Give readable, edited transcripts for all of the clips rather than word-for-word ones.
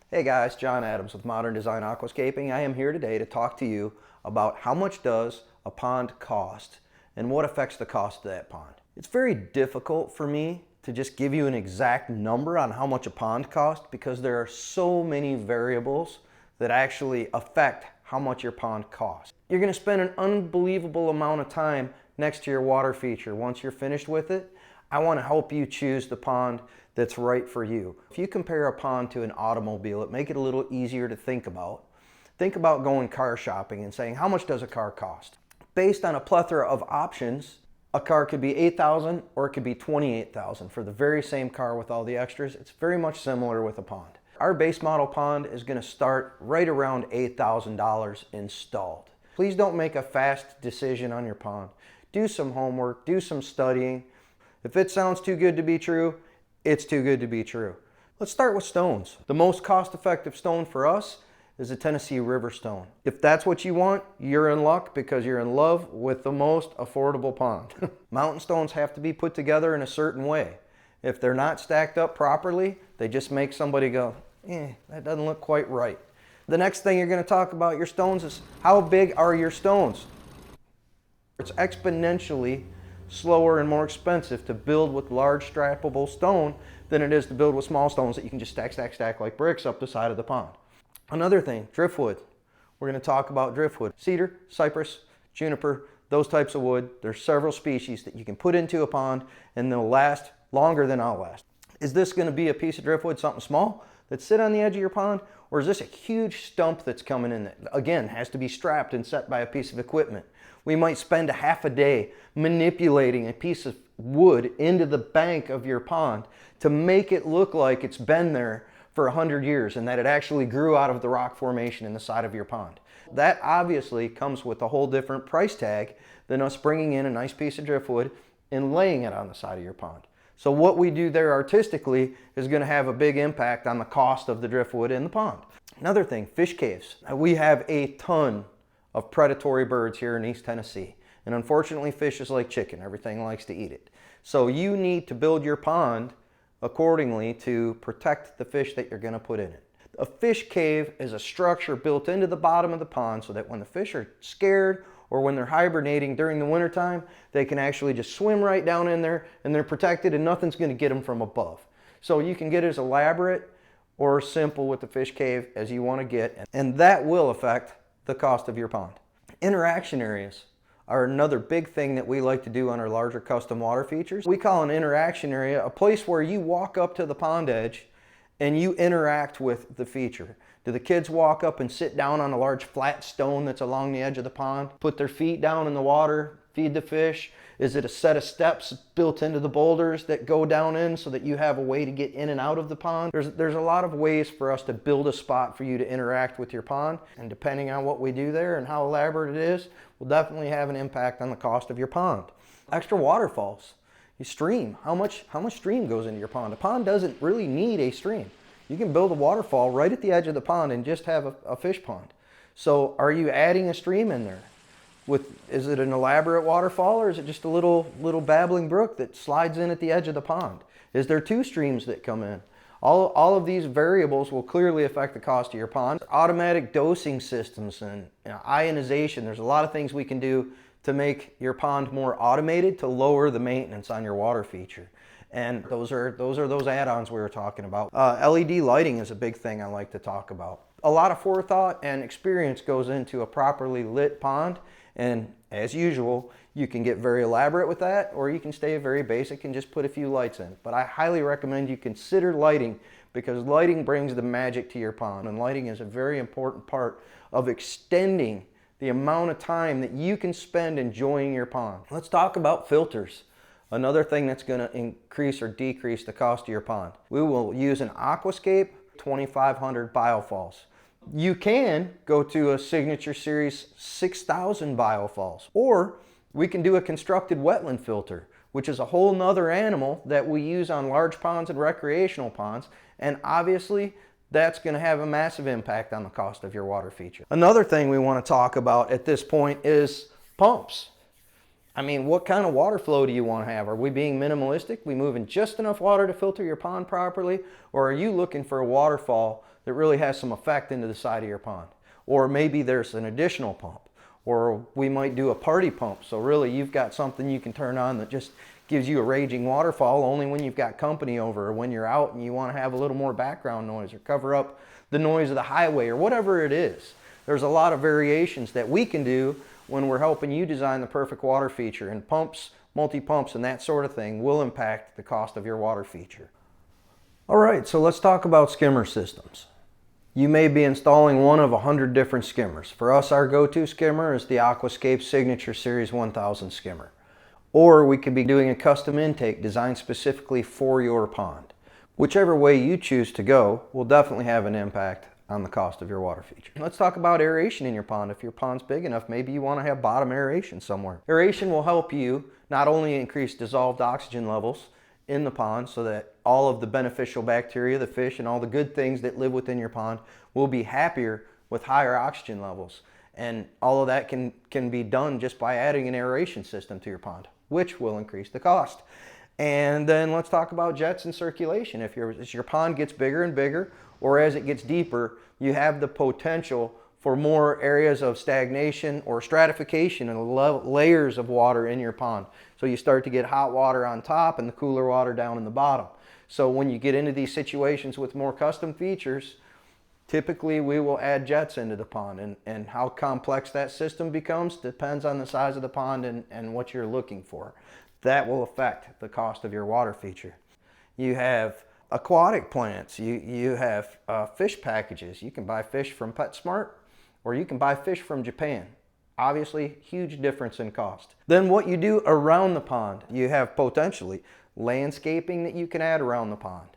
Hey guys, John Adams with Modern Design Aquascaping. I am here today to talk to you about how much does a pond cost and what affects the cost of that pond. It's very difficult for me to just give you an exact number on how much a pond costs because there are so many variables that actually affect how much your pond costs. You're going to spend an unbelievable amount of time next to your water feature. Once you're finished with it, I want to help you choose the pond that's right for you. If you compare a pond to an automobile, it makes it a little easier to think about. Think about going car shopping and saying, how much does a car cost? Based on a plethora of options, a car could be $8,000 or it could be $28,000 for the very same car with all the extras. It's very much similar with a pond. Our base model pond is going to start right around $8,000 installed. Please don't make a fast decision on your pond. Do some homework, do some studying. If it sounds too good to be true, it's too good to be true. Let's start with stones. The most cost-effective stone for us is a Tennessee River stone. If that's what you want, you're in luck because you're in love with the most affordable pond. Mountain stones have to be put together in a certain way. If they're not stacked up properly, they just make somebody go, that doesn't look quite right. The next thing you're going to talk about your stones is how big are your stones? It's exponentially slower and more expensive to build with large strappable stone than it is to build with small stones that you can just stack like bricks up the side of the pond. Another thing, driftwood. We're going to talk about driftwood. Cedar, cypress, juniper, those types of wood. There's several species that you can put into a pond and they'll last longer than I'll last. Is this going to be a piece of driftwood, something small that sit on the edge of your pond? Or is this a huge stump that's coming in that, again, has to be strapped and set by a piece of equipment? We might spend a half a day manipulating a piece of wood into the bank of your pond to make it look like it's been there for 100 years and that it actually grew out of the rock formation in the side of your pond. That obviously comes with a whole different price tag than us bringing in a nice piece of driftwood and laying it on the side of your pond. So what we do there artistically is going to have a big impact on the cost of the driftwood in the pond. Another thing, fish caves. We have a ton of predatory birds here in East Tennessee. And unfortunately, fish is like chicken. Everything likes to eat it. So you need to build your pond accordingly to protect the fish that you're going to put in it. A fish cave is a structure built into the bottom of the pond so that when the fish are scared or when they're hibernating during the wintertime, they can actually just swim right down in there and they're protected and nothing's going to get them from above. So you can get as elaborate or simple with the fish cave as you want to get, and that will affect the cost of your pond. Interaction areas are another big thing that we like to do on our larger custom water features. We call an interaction area a place where you walk up to the pond edge and you interact with the feature. Do the kids walk up and sit down on a large flat stone that's along the edge of the pond, put their feet down in the water, feed the fish? Is it a set of steps built into the boulders that go down in so that you have a way to get in and out of the pond? There's a lot of ways for us to build a spot for you to interact with your pond, and depending on what we do there and how elaborate it is, will definitely have an impact on the cost of your pond. Extra waterfalls. Your stream. How much stream goes into your pond? A pond doesn't really need a stream. You can build a waterfall right at the edge of the pond and just have a fish pond. So are you adding a stream in there? Is it an elaborate waterfall or is it just a little babbling brook that slides in at the edge of the pond? Is there two streams that come in? All of these variables will clearly affect the cost of your pond. Automatic dosing systems and ionization. There's a lot of things we can do to make your pond more automated to lower the maintenance on your water feature. And those are those add-ons we were talking about. LED lighting is a big thing I like to talk about. A lot of forethought and experience goes into a properly lit pond. And as usual, you can get very elaborate with that, or you can stay very basic and just put a few lights in. But I highly recommend you consider lighting because lighting brings the magic to your pond. And lighting is a very important part of extending the amount of time that you can spend enjoying your pond. Let's talk about filters. Another thing that's going to increase or decrease the cost of your pond. We will use an Aquascape 2500 BioFalls. You can go to a Signature Series 6000 BioFalls, or we can do a Constructed Wetland Filter, which is a whole nother animal that we use on large ponds and recreational ponds, and obviously that's going to have a massive impact on the cost of your water feature. Another thing we want to talk about at this point is pumps. I mean, what kind of water flow do you want to have? Are we being minimalistic? We moving just enough water to filter your pond properly? Or are you looking for a waterfall that really has some effect into the side of your pond. Or maybe there's an additional pump. Or we might do a party pump. So really you've got something you can turn on that just gives you a raging waterfall only when you've got company over, or when you're out and you want to have a little more background noise, or cover up the noise of the highway, or whatever it is. There's a lot of variations that we can do when we're helping you design the perfect water feature, and pumps, multi-pumps, and that sort of thing will impact the cost of your water feature. All right, so let's talk about skimmer systems. You may be installing one of 100 different skimmers. For us, our go-to skimmer is the Aquascape Signature Series 1000 skimmer. Or we could be doing a custom intake designed specifically for your pond. Whichever way you choose to go will definitely have an impact on the cost of your water feature. Let's talk about aeration in your pond. If your pond's big enough, maybe you want to have bottom aeration somewhere. Aeration will help you not only increase dissolved oxygen levels in the pond so that all of the beneficial bacteria, the fish, and all the good things that live within your pond will be happier with higher oxygen levels. And all of that can be done just by adding an aeration system to your pond, which will increase the cost. And then let's talk about jets and circulation. As your pond gets bigger and bigger, or as it gets deeper, you have the potential for more areas of stagnation or stratification and layers of water in your pond. So you start to get hot water on top and the cooler water down in the bottom. So when you get into these situations with more custom features, typically we will add jets into the pond, and how complex that system becomes depends on the size of the pond and what you're looking for. That will affect the cost of your water feature. You have aquatic plants, you have fish packages. You can buy fish from PetSmart, or you can buy fish from Japan. Obviously, huge difference in cost. Then what you do around the pond, you have potentially landscaping that you can add around the pond.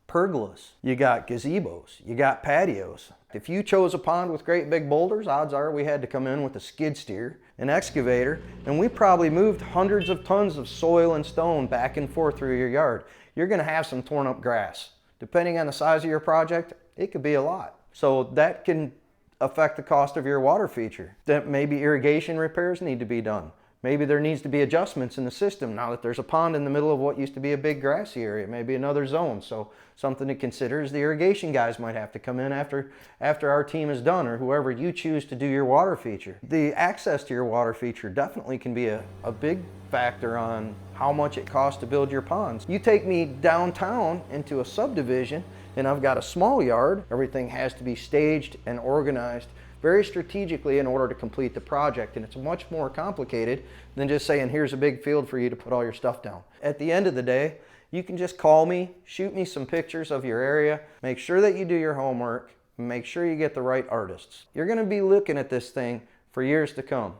Pergolas, you got gazebos, you got patios. If you chose a pond with great big boulders, odds are we had to come in with a skid steer, an excavator, and we probably moved hundreds of tons of soil and stone back and forth through your yard. You're gonna have some torn up grass. Depending on the size of your project, it could be a lot. So that can affect the cost of your water feature. That maybe irrigation repairs need to be done. Maybe there needs to be adjustments in the system now that there's a pond in the middle of what used to be a big grassy area, maybe another zone. So something to consider is the irrigation guys might have to come in after our team is done, or whoever you choose to do your water feature. The access to your water feature definitely can be a big factor on how much it costs to build your ponds. You take me downtown into a subdivision and I've got a small yard. Everything has to be staged and organized very strategically in order to complete the project, and it's much more complicated than just saying here's a big field for you to put all your stuff down. At the end of the day, you can just call me, shoot me some pictures of your area, make sure that you do your homework, and make sure you get the right artists. You're going to be looking at this thing for years to come.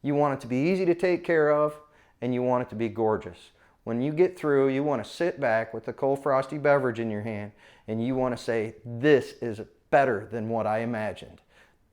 You want it to be easy to take care of, and you want it to be gorgeous. When you get through, you want to sit back with a cold frosty beverage in your hand and you want to say, this is better than what I imagined.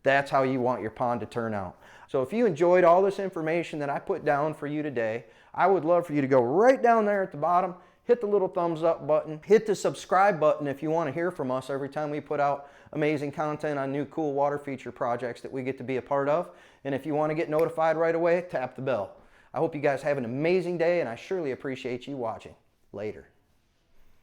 That's how you want your pond to turn out. So if you enjoyed all this information that I put down for you today, I would love for you to go right down there at the bottom, hit the little thumbs up button, hit the subscribe button if you want to hear from us every time we put out amazing content on new cool water feature projects that we get to be a part of. And if you want to get notified right away, tap the bell. I hope you guys have an amazing day, and I surely appreciate you watching. Later.